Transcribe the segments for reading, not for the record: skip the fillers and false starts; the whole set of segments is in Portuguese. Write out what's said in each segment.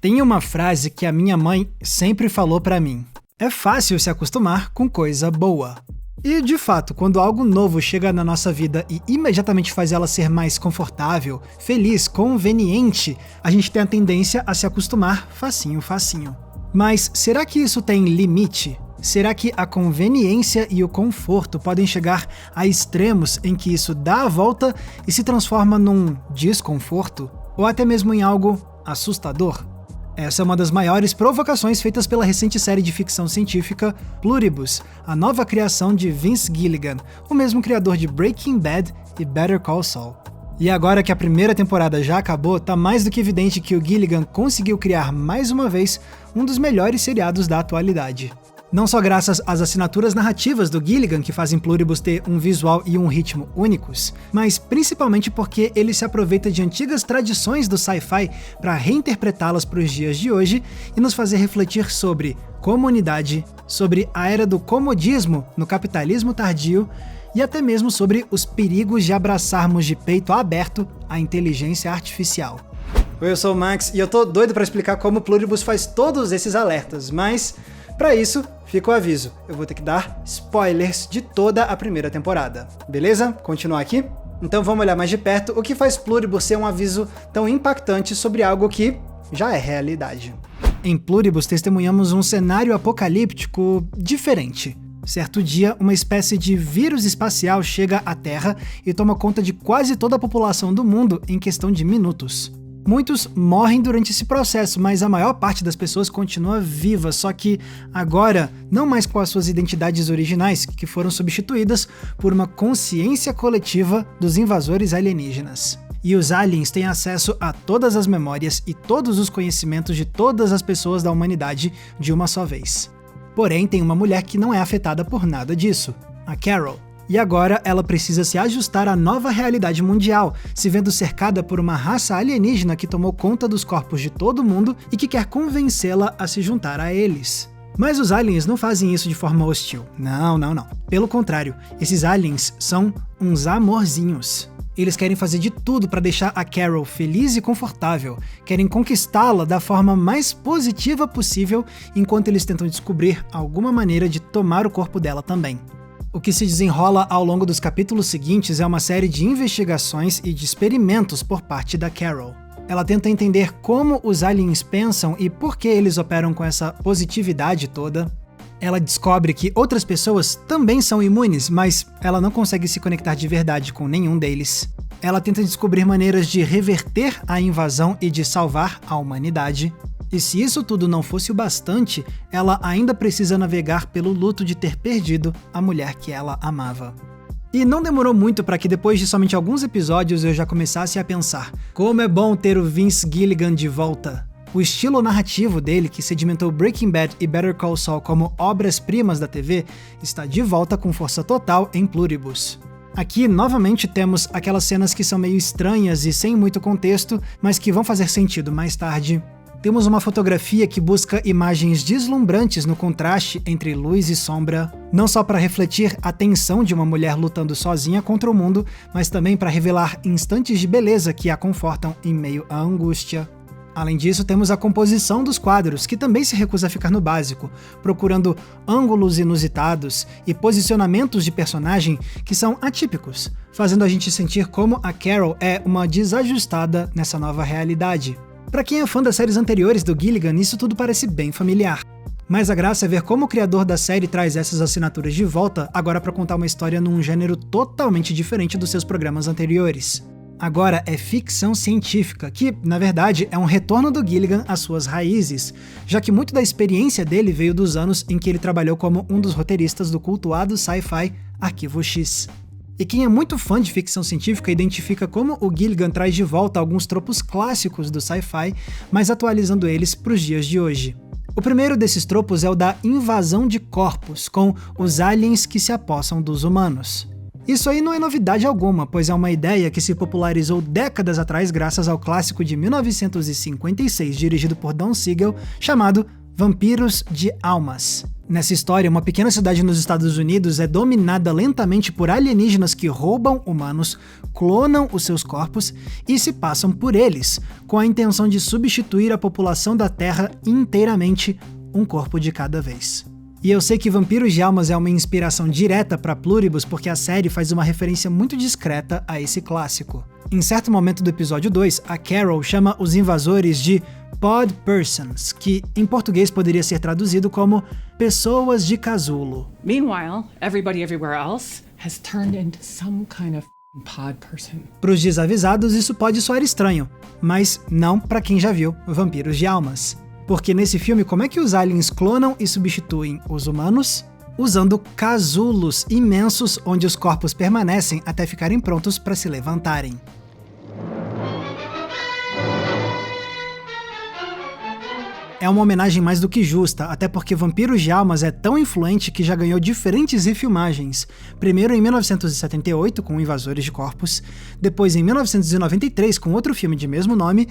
Tem uma frase que a minha mãe sempre falou pra mim: é fácil se acostumar com coisa boa. E, de fato, quando algo novo chega na nossa vida e imediatamente faz ela ser mais confortável, feliz, conveniente, a gente tem a tendência a se acostumar facinho. Mas será que isso tem limite? Será que a conveniência e o conforto podem chegar a extremos em que isso dá a volta e se transforma num desconforto? Ou até mesmo em algo assustador? Essa é uma das maiores provocações feitas pela recente série de ficção científica Pluribus, a nova criação de Vince Gilligan, o mesmo criador de Breaking Bad e Better Call Saul. E agora que a primeira temporada já acabou, tá mais do que evidente que o Gilligan conseguiu criar mais uma vez um dos melhores seriados da atualidade. Não só graças às assinaturas narrativas do Gilligan que fazem Pluribus ter um visual e um ritmo únicos, mas principalmente porque ele se aproveita de antigas tradições do sci-fi para reinterpretá-las para os dias de hoje e nos fazer refletir sobre comunidade, sobre a era do comodismo no capitalismo tardio e até mesmo sobre os perigos de abraçarmos de peito aberto a inteligência artificial. Oi, eu sou o Max e eu tô doido para explicar como Pluribus faz todos esses alertas, mas para isso, fica o aviso, eu vou ter que dar spoilers de toda a primeira temporada. Beleza? Continuar aqui? Então vamos olhar mais de perto o que faz Pluribus ser um aviso tão impactante sobre algo que já é realidade. Em Pluribus testemunhamos um cenário apocalíptico diferente. Certo dia, uma espécie de vírus espacial chega à Terra e toma conta de quase toda a população do mundo em questão de minutos. Muitos morrem durante esse processo, mas a maior parte das pessoas continua viva, só que agora não mais com as suas identidades originais, que foram substituídas por uma consciência coletiva dos invasores alienígenas. E os aliens têm acesso a todas as memórias e todos os conhecimentos de todas as pessoas da humanidade de uma só vez. Porém, tem uma mulher que não é afetada por nada disso, a Carol. E agora ela precisa se ajustar à nova realidade mundial, se vendo cercada por uma raça alienígena que tomou conta dos corpos de todo mundo e que quer convencê-la a se juntar a eles. Mas os aliens não fazem isso de forma hostil. Não. Pelo contrário, esses aliens são uns amorzinhos. Eles querem fazer de tudo para deixar a Carol feliz e confortável, querem conquistá-la da forma mais positiva possível, enquanto eles tentam descobrir alguma maneira de tomar o corpo dela também. O que se desenrola ao longo dos capítulos seguintes é uma série de investigações e de experimentos por parte da Carol. Ela tenta entender como os aliens pensam e por que eles operam com essa positividade toda. Ela descobre que outras pessoas também são imunes, mas ela não consegue se conectar de verdade com nenhum deles. Ela tenta descobrir maneiras de reverter a invasão e de salvar a humanidade. E se isso tudo não fosse o bastante, ela ainda precisa navegar pelo luto de ter perdido a mulher que ela amava. E não demorou muito para que depois de somente alguns episódios eu já começasse a pensar: como é bom ter o Vince Gilligan de volta. O estilo narrativo dele, que sedimentou Breaking Bad e Better Call Saul como obras-primas da TV, está de volta com força total em Pluribus. Aqui, novamente, temos aquelas cenas que são meio estranhas e sem muito contexto, mas que vão fazer sentido mais tarde. Temos uma fotografia que busca imagens deslumbrantes no contraste entre luz e sombra, não só para refletir a tensão de uma mulher lutando sozinha contra o mundo, mas também para revelar instantes de beleza que a confortam em meio à angústia. Além disso, temos a composição dos quadros, que também se recusa a ficar no básico, procurando ângulos inusitados e posicionamentos de personagem que são atípicos, fazendo a gente sentir como a Carol é uma desajustada nessa nova realidade. Pra quem é fã das séries anteriores do Gilligan, isso tudo parece bem familiar. Mas a graça é ver como o criador da série traz essas assinaturas de volta, agora para contar uma história num gênero totalmente diferente dos seus programas anteriores. Agora é ficção científica, que, na verdade, é um retorno do Gilligan às suas raízes, já que muito da experiência dele veio dos anos em que ele trabalhou como um dos roteiristas do cultuado sci-fi Arquivo X. E quem é muito fã de ficção científica identifica como o Gilligan traz de volta alguns tropos clássicos do sci-fi, mas atualizando eles para os dias de hoje. O primeiro desses tropos é o da invasão de corpos, com os aliens que se apossam dos humanos. Isso aí não é novidade alguma, pois é uma ideia que se popularizou décadas atrás graças ao clássico de 1956 dirigido por Don Siegel, chamado Vampiros de Almas. Nessa história, uma pequena cidade nos Estados Unidos é dominada lentamente por alienígenas que roubam humanos, clonam os seus corpos e se passam por eles, com a intenção de substituir a população da Terra inteiramente, um corpo de cada vez. E eu sei que Vampiros de Almas é uma inspiração direta para Pluribus porque a série faz uma referência muito discreta a esse clássico. Em certo momento do episódio 2, a Carol chama os invasores de Pod Persons, que em português poderia ser traduzido como pessoas de casulo. Meanwhile, everybody everywhere else has turned into some kind of pod person. Para os desavisados, isso pode soar estranho, mas não para quem já viu Vampiros de Almas. Porque nesse filme, como é que os aliens clonam e substituem os humanos? Usando casulos imensos onde os corpos permanecem até ficarem prontos para se levantarem. É uma homenagem mais do que justa, até porque Vampiros de Almas é tão influente que já ganhou diferentes refilmagens. Primeiro em 1978, com Invasores de Corpos, depois em 1993, com outro filme de mesmo nome,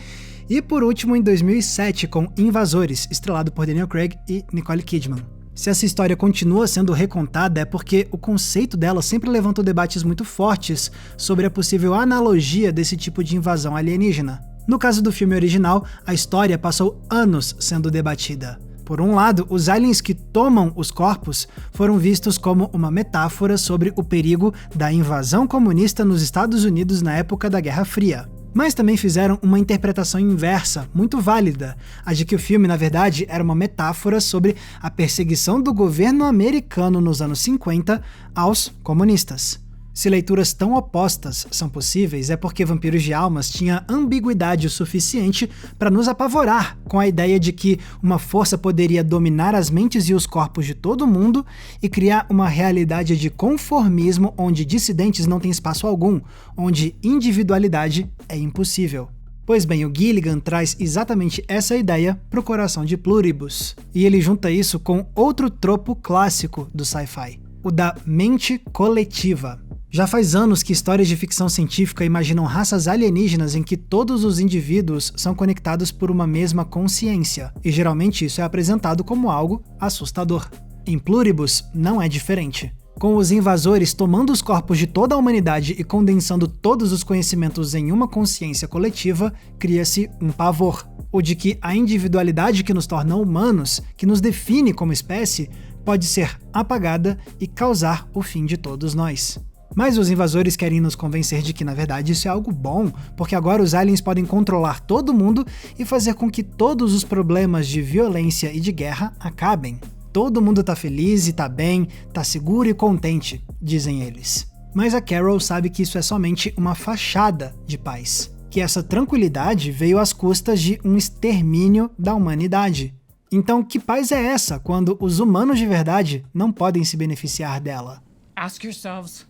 e por último em 2007, com Invasores, estrelado por Daniel Craig e Nicole Kidman. Se essa história continua sendo recontada é porque o conceito dela sempre levantou debates muito fortes sobre a possível analogia desse tipo de invasão alienígena. No caso do filme original, a história passou anos sendo debatida. Por um lado, os aliens que tomam os corpos foram vistos como uma metáfora sobre o perigo da invasão comunista nos Estados Unidos na época da Guerra Fria. Mas também fizeram uma interpretação inversa, muito válida, a de que o filme, na verdade, era uma metáfora sobre a perseguição do governo americano nos anos 50 aos comunistas. Se leituras tão opostas são possíveis, é porque Vampiros de Almas tinha ambiguidade o suficiente para nos apavorar com a ideia de que uma força poderia dominar as mentes e os corpos de todo mundo e criar uma realidade de conformismo onde dissidentes não têm espaço algum, onde individualidade é impossível. Pois bem, o Gilligan traz exatamente essa ideia para o coração de Pluribus, e ele junta isso com outro tropo clássico do sci-fi, o da mente coletiva. Já faz anos que histórias de ficção científica imaginam raças alienígenas em que todos os indivíduos são conectados por uma mesma consciência, e geralmente isso é apresentado como algo assustador. Em Pluribus, não é diferente. Com os invasores tomando os corpos de toda a humanidade e condensando todos os conhecimentos em uma consciência coletiva, cria-se um pavor, o de que a individualidade que nos torna humanos, que nos define como espécie, pode ser apagada e causar o fim de todos nós. Mas os invasores querem nos convencer de que, na verdade, isso é algo bom, porque agora os aliens podem controlar todo mundo e fazer com que todos os problemas de violência e de guerra acabem. Todo mundo tá feliz e tá bem, tá seguro e contente, dizem eles. Mas a Carol sabe que isso é somente uma fachada de paz, que essa tranquilidade veio às custas de um extermínio da humanidade. Então, que paz é essa quando os humanos de verdade não podem se beneficiar dela? Ask yourselves,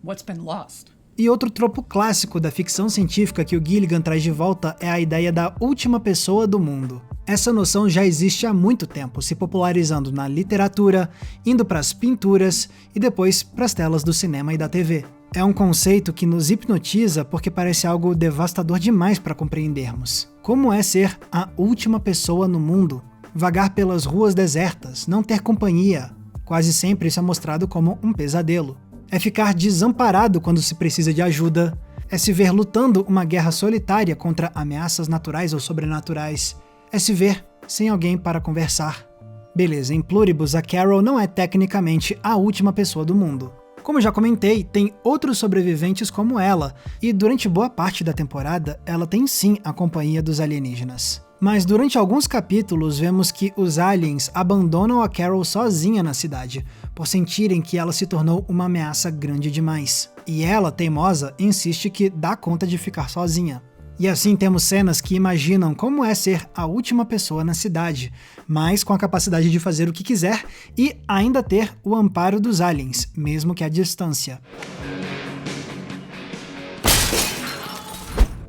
what's been lost? E outro tropo clássico da ficção científica que o Gilligan traz de volta é a ideia da última pessoa do mundo. Essa noção já existe há muito tempo, se popularizando na literatura, indo para as pinturas e depois para as telas do cinema e da TV. É um conceito que nos hipnotiza porque parece algo devastador demais para compreendermos. Como é ser a última pessoa no mundo? Vagar pelas ruas desertas, não ter companhia. Quase sempre isso é mostrado como um pesadelo. É ficar desamparado quando se precisa de ajuda. É se ver lutando uma guerra solitária contra ameaças naturais ou sobrenaturais. É se ver sem alguém para conversar. Beleza, em Pluribus, a Carol não é tecnicamente a última pessoa do mundo. Como já comentei, tem outros sobreviventes como ela, e durante boa parte da temporada, ela tem sim a companhia dos alienígenas. Mas durante alguns capítulos, vemos que os aliens abandonam a Carol sozinha na cidade, por sentirem que ela se tornou uma ameaça grande demais. E ela, teimosa, insiste que dá conta de ficar sozinha. E assim temos cenas que imaginam como é ser a última pessoa na cidade, mas com a capacidade de fazer o que quiser e ainda ter o amparo dos aliens, mesmo que à distância.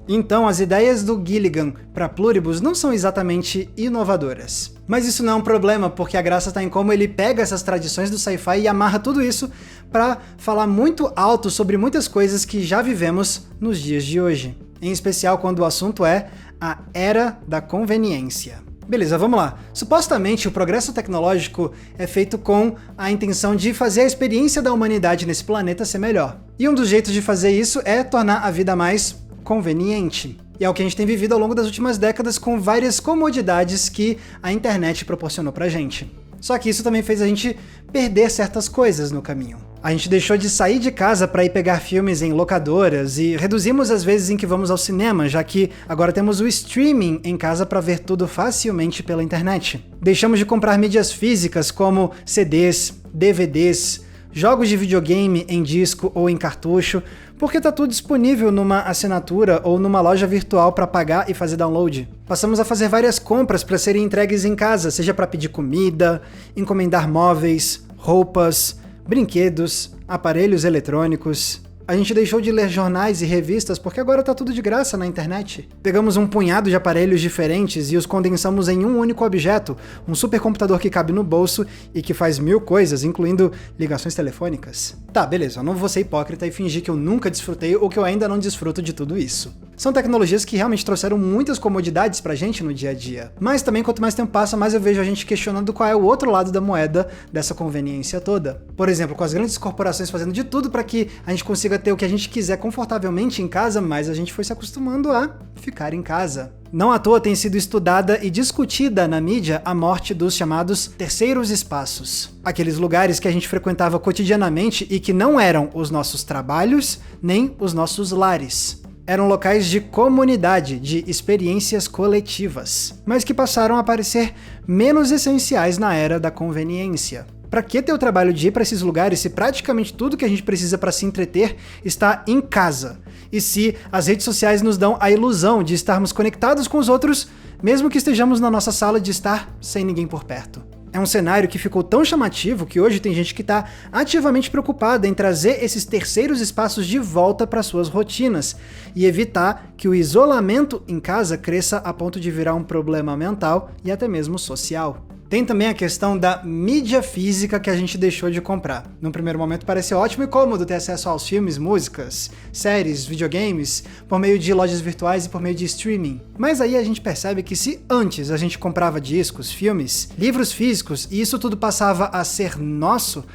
Então, as ideias do Gilligan para Pluribus não são exatamente inovadoras. Mas isso não é um problema, porque a graça está em como ele pega essas tradições do sci-fi e amarra tudo isso para falar muito alto sobre muitas coisas que já vivemos nos dias de hoje. Em especial quando o assunto é a Era da Conveniência. Beleza, vamos lá. Supostamente, o progresso tecnológico é feito com a intenção de fazer a experiência da humanidade nesse planeta ser melhor. E um dos jeitos de fazer isso é tornar a vida mais conveniente. E é o que a gente tem vivido ao longo das últimas décadas com várias comodidades que a internet proporcionou pra gente. Só que isso também fez a gente perder certas coisas no caminho. A gente deixou de sair de casa para ir pegar filmes em locadoras e reduzimos as vezes em que vamos ao cinema, já que agora temos o streaming em casa para ver tudo facilmente pela internet. Deixamos de comprar mídias físicas como CDs, DVDs, jogos de videogame em disco ou em cartucho, porque tá tudo disponível numa assinatura ou numa loja virtual para pagar e fazer download. Passamos a fazer várias compras para serem entregues em casa, seja para pedir comida, encomendar móveis, roupas, brinquedos, aparelhos eletrônicos. A gente deixou de ler jornais e revistas porque agora tá tudo de graça na internet. Pegamos um punhado de aparelhos diferentes e os condensamos em um único objeto, um supercomputador que cabe no bolso e que faz 1000 coisas, incluindo ligações telefônicas. Tá, beleza, eu não vou ser hipócrita e fingir que eu nunca desfrutei ou que eu ainda não desfruto de tudo isso. São tecnologias que realmente trouxeram muitas comodidades pra gente no dia a dia. Mas também, quanto mais tempo passa, mais eu vejo a gente questionando qual é o outro lado da moeda dessa conveniência toda. Por exemplo, com as grandes corporações fazendo de tudo para que a gente consiga ter o que a gente quiser confortavelmente em casa, mas a gente foi se acostumando a ficar em casa. Não à toa tem sido estudada e discutida na mídia a morte dos chamados terceiros espaços. Aqueles lugares que a gente frequentava cotidianamente e que não eram os nossos trabalhos, nem os nossos lares. Eram locais de comunidade, de experiências coletivas, mas que passaram a parecer menos essenciais na era da conveniência. Pra que ter o trabalho de ir para esses lugares se praticamente tudo que a gente precisa para se entreter está em casa? E se as redes sociais nos dão a ilusão de estarmos conectados com os outros, mesmo que estejamos na nossa sala de estar sem ninguém por perto? É um cenário que ficou tão chamativo que hoje tem gente que está ativamente preocupada em trazer esses terceiros espaços de volta para suas rotinas e evitar que o isolamento em casa cresça a ponto de virar um problema mental e até mesmo social. Tem também a questão da mídia física que a gente deixou de comprar. Num primeiro momento parece ótimo e cômodo ter acesso aos filmes, músicas, séries, videogames, por meio de lojas virtuais e por meio de streaming. Mas aí a gente percebe que se antes a gente comprava discos, filmes, livros físicos e isso tudo passava a ser nosso,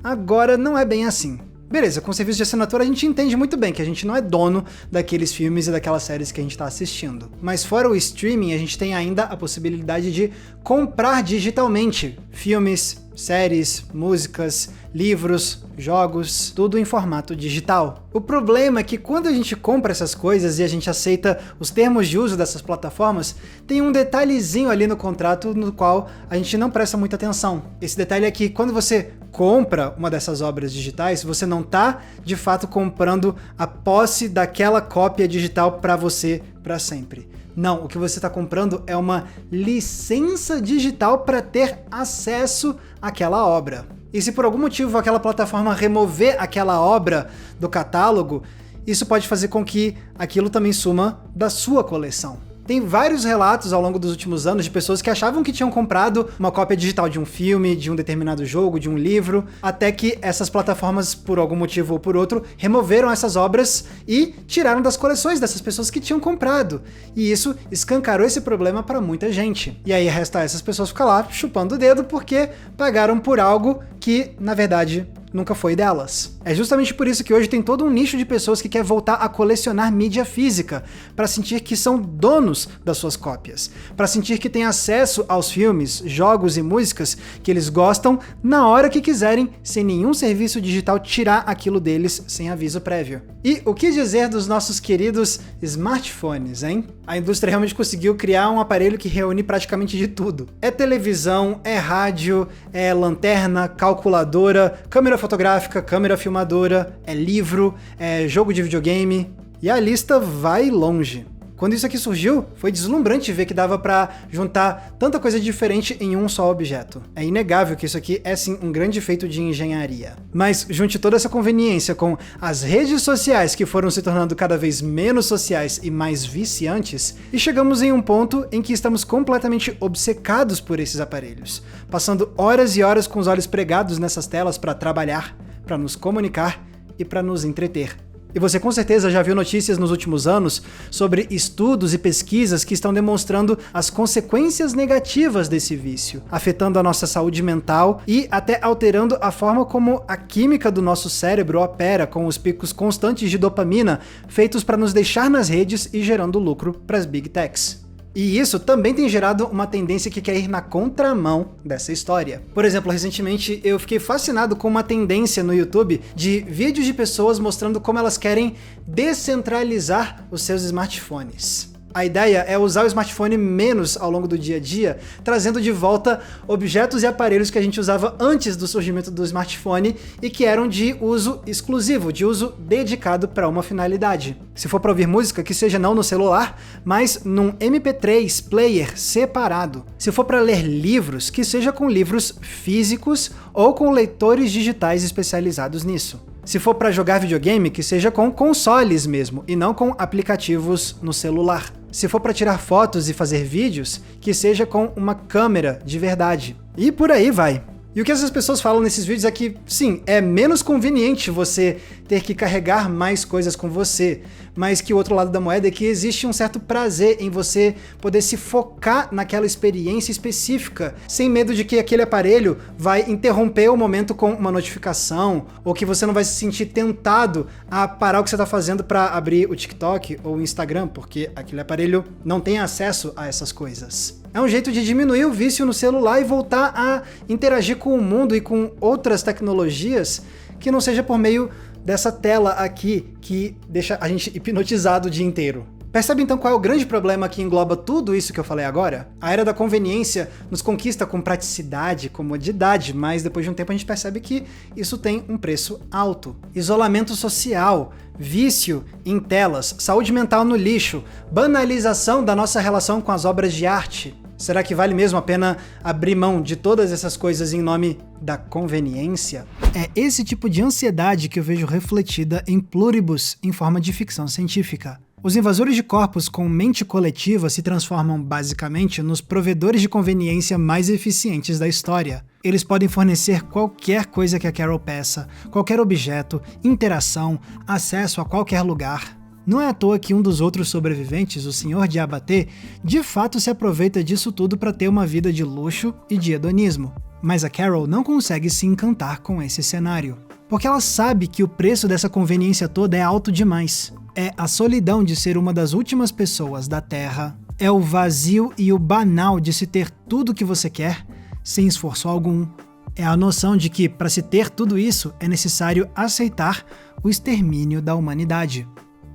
agora não é bem assim. Beleza, com o serviço de assinatura a gente entende muito bem que a gente não é dono daqueles filmes e daquelas séries que a gente está assistindo. Mas fora o streaming, a gente tem ainda a possibilidade de comprar digitalmente filmes, séries, músicas, livros, jogos, tudo em formato digital. O problema é que quando a gente compra essas coisas e a gente aceita os termos de uso dessas plataformas, tem um detalhezinho ali no contrato no qual a gente não presta muita atenção. Esse detalhe é que quando você compra uma dessas obras digitais, você não está de fato comprando a posse daquela cópia digital para você para sempre. Não, o que você está comprando é uma licença digital para ter acesso àquela obra. E se por algum motivo aquela plataforma remover aquela obra do catálogo, isso pode fazer com que aquilo também suma da sua coleção. Tem vários relatos ao longo dos últimos anos de pessoas que achavam que tinham comprado uma cópia digital de um filme, de um determinado jogo, de um livro, até que essas plataformas, por algum motivo ou por outro, removeram essas obras e tiraram das coleções dessas pessoas que tinham comprado. E isso escancarou esse problema para muita gente. E aí resta essas pessoas ficar lá chupando o dedo porque pagaram por algo que, na verdade, nunca foi delas. É justamente por isso que hoje tem todo um nicho de pessoas que quer voltar a colecionar mídia física, para sentir que são donos das suas cópias, para sentir que têm acesso aos filmes, jogos e músicas que eles gostam na hora que quiserem, sem nenhum serviço digital tirar aquilo deles sem aviso prévio. E o que dizer dos nossos queridos smartphones, hein? A indústria realmente conseguiu criar um aparelho que reúne praticamente de tudo. É televisão, é rádio, é lanterna, calculadora, câmera fotográfica, câmera filmadora, é livro, é jogo de videogame, e a lista vai longe. Quando isso aqui surgiu, foi deslumbrante ver que dava pra juntar tanta coisa diferente em um só objeto. É inegável que isso aqui é sim um grande feito de engenharia. Mas junte toda essa conveniência com as redes sociais que foram se tornando cada vez menos sociais e mais viciantes, e chegamos em um ponto em que estamos completamente obcecados por esses aparelhos, passando horas e horas com os olhos pregados nessas telas para trabalhar, para nos comunicar e para nos entreter. E você com certeza já viu notícias nos últimos anos sobre estudos e pesquisas que estão demonstrando as consequências negativas desse vício, afetando a nossa saúde mental e até alterando a forma como a química do nosso cérebro opera, com os picos constantes de dopamina feitos para nos deixar nas redes e gerando lucro para as Big Techs. E isso também tem gerado uma tendência que quer ir na contramão dessa história. Por exemplo, recentemente eu fiquei fascinado com uma tendência no YouTube de vídeos de pessoas mostrando como elas querem descentralizar os seus smartphones. A ideia é usar o smartphone menos ao longo do dia a dia, trazendo de volta objetos e aparelhos que a gente usava antes do surgimento do smartphone e que eram de uso exclusivo, de uso dedicado para uma finalidade. Se for para ouvir música, que seja não no celular, mas num MP3 player separado. Se for para ler livros, que seja com livros físicos ou com leitores digitais especializados nisso. Se for para jogar videogame, que seja com consoles mesmo, e não com aplicativos no celular. Se for para tirar fotos e fazer vídeos, que seja com uma câmera de verdade. E por aí vai. E o que essas pessoas falam nesses vídeos é que, sim, é menos conveniente você ter que carregar mais coisas com você, mas que o outro lado da moeda é que existe um certo prazer em você poder se focar naquela experiência específica, sem medo de que aquele aparelho vai interromper o momento com uma notificação, ou que você não vai se sentir tentado a parar o que você está fazendo para abrir o TikTok ou o Instagram, porque aquele aparelho não tem acesso a essas coisas. É um jeito de diminuir o vício no celular e voltar a interagir com o mundo e com outras tecnologias que não seja por meio dessa tela aqui que deixa a gente hipnotizado o dia inteiro. Percebe então qual é o grande problema que engloba tudo isso que eu falei agora? A era da conveniência nos conquista com praticidade, comodidade, mas depois de um tempo a gente percebe que isso tem um preço alto. Isolamento social, vício em telas, saúde mental no lixo, banalização da nossa relação com as obras de arte. Será que vale mesmo a pena abrir mão de todas essas coisas em nome da conveniência? É esse tipo de ansiedade que eu vejo refletida em Pluribus em forma de ficção científica. Os invasores de corpos com mente coletiva se transformam basicamente nos provedores de conveniência mais eficientes da história. Eles podem fornecer qualquer coisa que a Carol peça, qualquer objeto, interação, acesso a qualquer lugar. Não é à toa que um dos outros sobreviventes, o Senhor de Abaté, de fato se aproveita disso tudo para ter uma vida de luxo e de hedonismo. Mas a Carol não consegue se encantar com esse cenário, porque ela sabe que o preço dessa conveniência toda é alto demais. É a solidão de ser uma das últimas pessoas da Terra, é o vazio e o banal de se ter tudo o que você quer, sem esforço algum. É a noção de que, para se ter tudo isso, é necessário aceitar o extermínio da humanidade.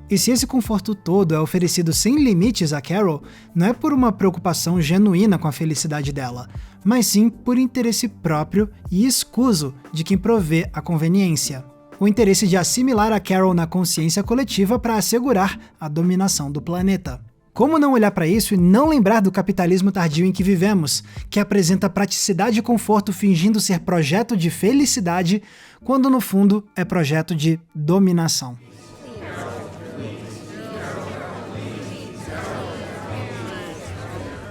E se esse conforto todo é oferecido sem limites a Carol, não é por uma preocupação genuína com a felicidade dela, mas sim por interesse próprio e escuso de quem provê a conveniência. O interesse de assimilar a Carol na consciência coletiva para assegurar a dominação do planeta. Como não olhar para isso e não lembrar do capitalismo tardio em que vivemos, que apresenta praticidade e conforto fingindo ser projeto de felicidade, quando no fundo é projeto de dominação.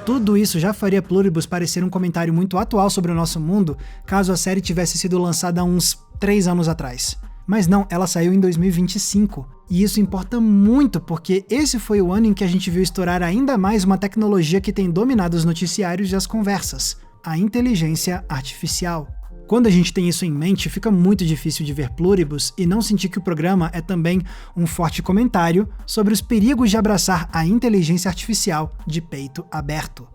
Tudo isso já faria Pluribus parecer um comentário muito atual sobre o nosso mundo, caso a série tivesse sido lançada há uns 3 anos atrás. Mas não, ela saiu em 2025. E isso importa muito, porque esse foi o ano em que a gente viu estourar ainda mais uma tecnologia que tem dominado os noticiários e as conversas: a inteligência artificial. Quando a gente tem isso em mente, fica muito difícil de ver Pluribus e não sentir que o programa é também um forte comentário sobre os perigos de abraçar a inteligência artificial de peito aberto.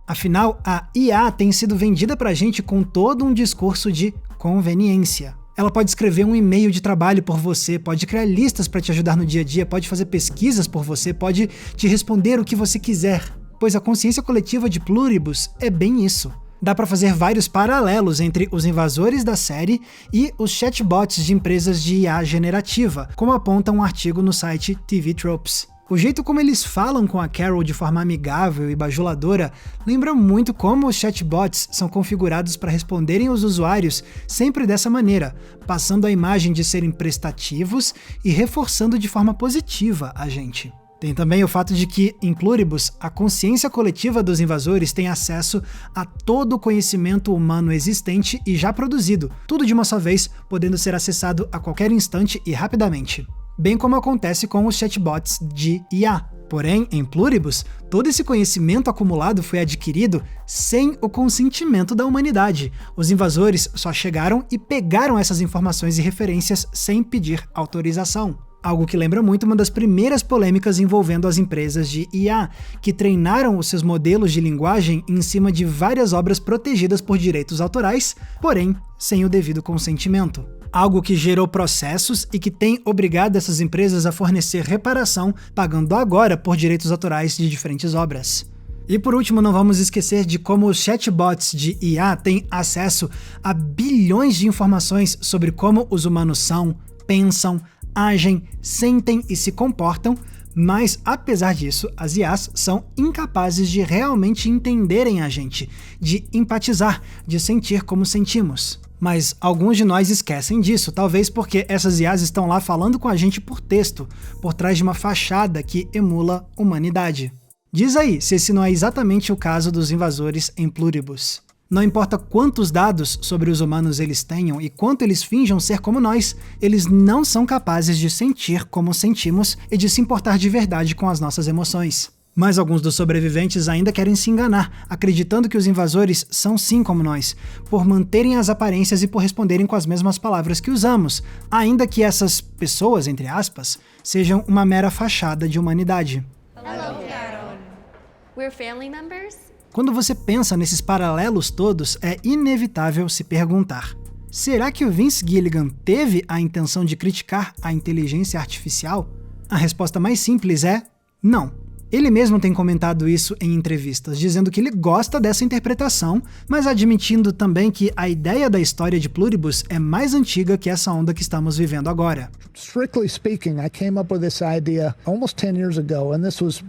Afinal, a IA tem sido vendida pra gente com todo um discurso de conveniência. Ela pode escrever um e-mail de trabalho por você, pode criar listas para te ajudar no dia a dia, pode fazer pesquisas por você, pode te responder o que você quiser, pois a consciência coletiva de Pluribus é bem isso. Dá para fazer vários paralelos entre os invasores da série e os chatbots de empresas de IA generativa, como aponta um artigo no site TV Tropes. O jeito como eles falam com a Carol de forma amigável e bajuladora lembra muito como os chatbots são configurados para responderem aos usuários sempre dessa maneira, passando a imagem de serem prestativos e reforçando de forma positiva a gente. Tem também o fato de que, em Pluribus, a consciência coletiva dos invasores tem acesso a todo o conhecimento humano existente e já produzido, tudo de uma só vez, podendo ser acessado a qualquer instante e rapidamente. bem como acontece com os chatbots de IA. Porém, em Pluribus, todo esse conhecimento acumulado foi adquirido sem o consentimento da humanidade. Os invasores só chegaram e pegaram essas informações e referências sem pedir autorização. Algo que lembra muito uma das primeiras polêmicas envolvendo as empresas de IA, que treinaram os seus modelos de linguagem em cima de várias obras protegidas por direitos autorais, porém sem o devido consentimento. Algo que gerou processos e que tem obrigado essas empresas a fornecer reparação, pagando agora por direitos autorais de diferentes obras. E por último, não vamos esquecer de como os chatbots de IA têm acesso a bilhões de informações sobre como os humanos são, pensam, agem, sentem e se comportam, mas apesar disso, as IAs são incapazes de realmente entenderem a gente, de empatizar, de sentir como sentimos. Mas alguns de nós esquecem disso, talvez porque essas IAs estão lá falando com a gente por texto, por trás de uma fachada que emula humanidade. Diz aí se esse não é exatamente o caso dos invasores em Pluribus. Não importa quantos dados sobre os humanos eles tenham e quanto eles finjam ser como nós, eles não são capazes de sentir como sentimos e de se importar de verdade com as nossas emoções. Mas alguns dos sobreviventes ainda querem se enganar, acreditando que os invasores são sim como nós, por manterem as aparências e por responderem com as mesmas palavras que usamos, ainda que essas pessoas, entre aspas, sejam uma mera fachada de humanidade. Hello, Carol. We're family members? Quando você pensa nesses paralelos todos, é inevitável se perguntar: será que o Vince Gilligan teve a intenção de criticar a inteligência artificial? A resposta mais simples é não. Ele mesmo tem comentado isso em entrevistas, dizendo que ele gosta dessa interpretação, mas admitindo também que a ideia da história de Pluribus é mais antiga que essa onda que estamos vivendo agora. Strictly speaking, I came up with this idea almost 10 years ago, and this was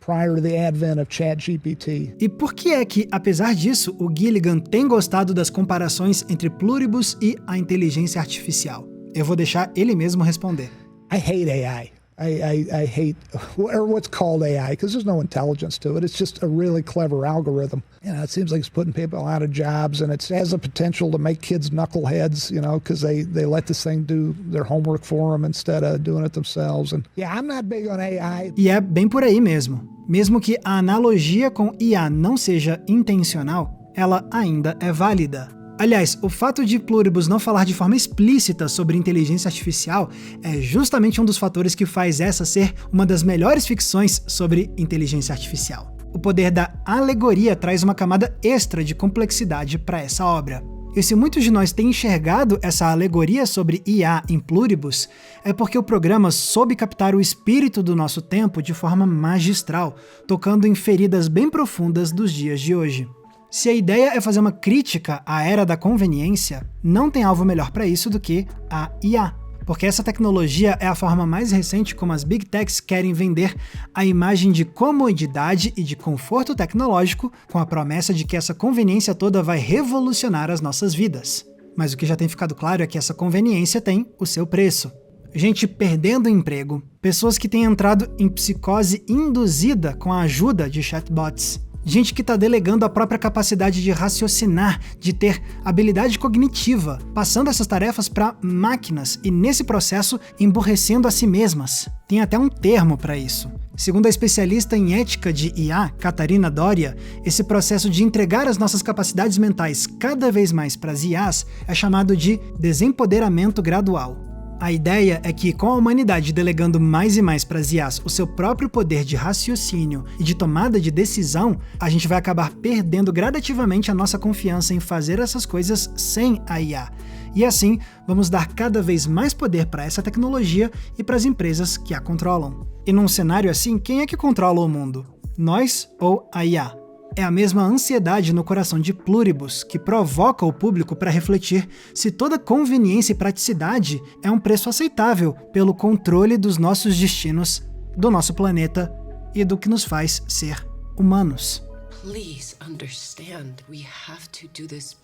prior to the advent of ChatGPT. E por que é que, apesar disso, o Gilligan tem gostado das comparações entre Pluribus e a inteligência artificial? Eu vou deixar ele mesmo responder. I hate AI. I hate or what's called AI because there's no intelligence to it. It's just a really clever algorithm. It seems like it's putting people out of jobs, and it has the potential to make kids knuckleheads, because they let this thing do their homework for them instead of doing it themselves. And yeah, I'm not big on AI. E é bem por aí mesmo. Mesmo que a analogia com IA não seja intencional, ela ainda é válida. Aliás, o fato de Pluribus não falar de forma explícita sobre inteligência artificial é justamente um dos fatores que faz essa ser uma das melhores ficções sobre inteligência artificial. O poder da alegoria traz uma camada extra de complexidade para essa obra. E se muitos de nós têm enxergado essa alegoria sobre IA em Pluribus, é porque o programa soube captar o espírito do nosso tempo de forma magistral, tocando em feridas bem profundas dos dias de hoje. Se a ideia é fazer uma crítica à era da conveniência, não tem alvo melhor para isso do que a IA, porque essa tecnologia é a forma mais recente como as Big Techs querem vender a imagem de comodidade e de conforto tecnológico, com a promessa de que essa conveniência toda vai revolucionar as nossas vidas. Mas o que já tem ficado claro é que essa conveniência tem o seu preço. Gente perdendo emprego, pessoas que têm entrado em psicose induzida com a ajuda de chatbots, gente que está delegando a própria capacidade de raciocinar, de ter habilidade cognitiva, passando essas tarefas para máquinas e, nesse processo, emburrecendo a si mesmas. Tem até um termo para isso. Segundo a especialista em ética de IA, Catarina Doria, esse processo de entregar as nossas capacidades mentais cada vez mais para as IAs é chamado de desempoderamento gradual. A ideia é que, com a humanidade delegando mais e mais para as IAs o seu próprio poder de raciocínio e de tomada de decisão, a gente vai acabar perdendo gradativamente a nossa confiança em fazer essas coisas sem a IA. E assim, vamos dar cada vez mais poder para essa tecnologia e para as empresas que a controlam. E num cenário assim, quem é que controla o mundo? Nós ou a IA? É a mesma ansiedade no coração de Pluribus que provoca o público para refletir se toda conveniência e praticidade é um preço aceitável pelo controle dos nossos destinos, do nosso planeta e do que nos faz ser humanos. Please understand, we have to do this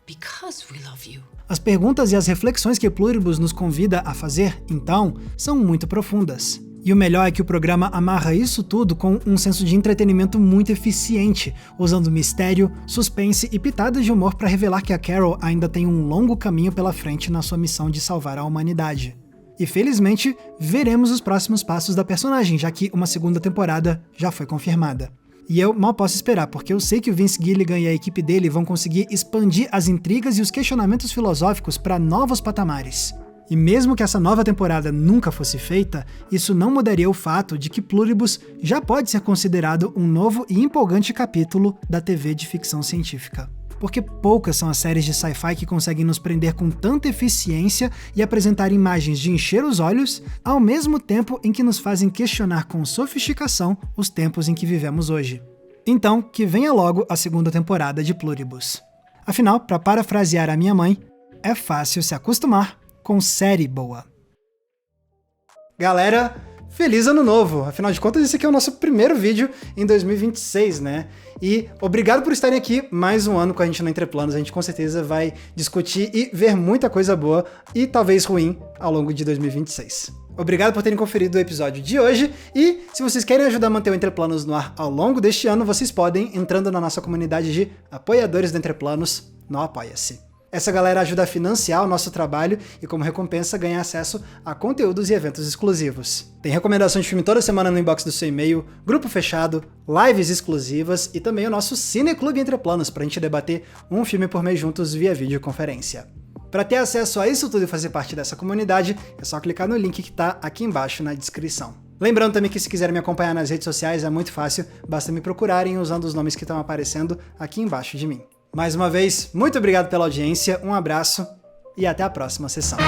because we love you. As perguntas e as reflexões que Pluribus nos convida a fazer, então, são muito profundas. E o melhor é que o programa amarra isso tudo com um senso de entretenimento muito eficiente, usando mistério, suspense e pitadas de humor para revelar que a Carol ainda tem um longo caminho pela frente na sua missão de salvar a humanidade. E felizmente, veremos os próximos passos da personagem, já que uma segunda temporada já foi confirmada. E eu mal posso esperar, porque eu sei que o Vince Gilligan e a equipe dele vão conseguir expandir as intrigas e os questionamentos filosóficos para novos patamares. E mesmo que essa nova temporada nunca fosse feita, isso não mudaria o fato de que Pluribus já pode ser considerado um novo e empolgante capítulo da TV de ficção científica. Porque poucas são as séries de sci-fi que conseguem nos prender com tanta eficiência e apresentar imagens de encher os olhos, ao mesmo tempo em que nos fazem questionar com sofisticação os tempos em que vivemos hoje. Então, que venha logo a segunda temporada de Pluribus. Afinal, para parafrasear a minha mãe, é fácil se acostumar com série boa. Galera, feliz ano novo! Afinal de contas, esse aqui é o nosso primeiro vídeo em 2026, né? E obrigado por estarem aqui mais um ano com a gente no Entre Planos. A gente com certeza vai discutir e ver muita coisa boa e talvez ruim ao longo de 2026. Obrigado por terem conferido o episódio de hoje e se vocês querem ajudar a manter o Entre Planos no ar ao longo deste ano, vocês podem entrando na nossa comunidade de apoiadores do Entre Planos no Apoia-se. Essa galera ajuda a financiar o nosso trabalho e, como recompensa, ganhar acesso a conteúdos e eventos exclusivos. Tem recomendação de filme toda semana no inbox do seu e-mail, grupo fechado, lives exclusivas e também o nosso Cineclube Entre Planos, pra gente debater um filme por mês juntos via videoconferência. Para ter acesso a isso tudo e fazer parte dessa comunidade, é só clicar no link que tá aqui embaixo na descrição. Lembrando também que se quiserem me acompanhar nas redes sociais é muito fácil, basta me procurarem usando os nomes que estão aparecendo aqui embaixo de mim. Mais uma vez, muito obrigado pela audiência, um abraço e até a próxima sessão.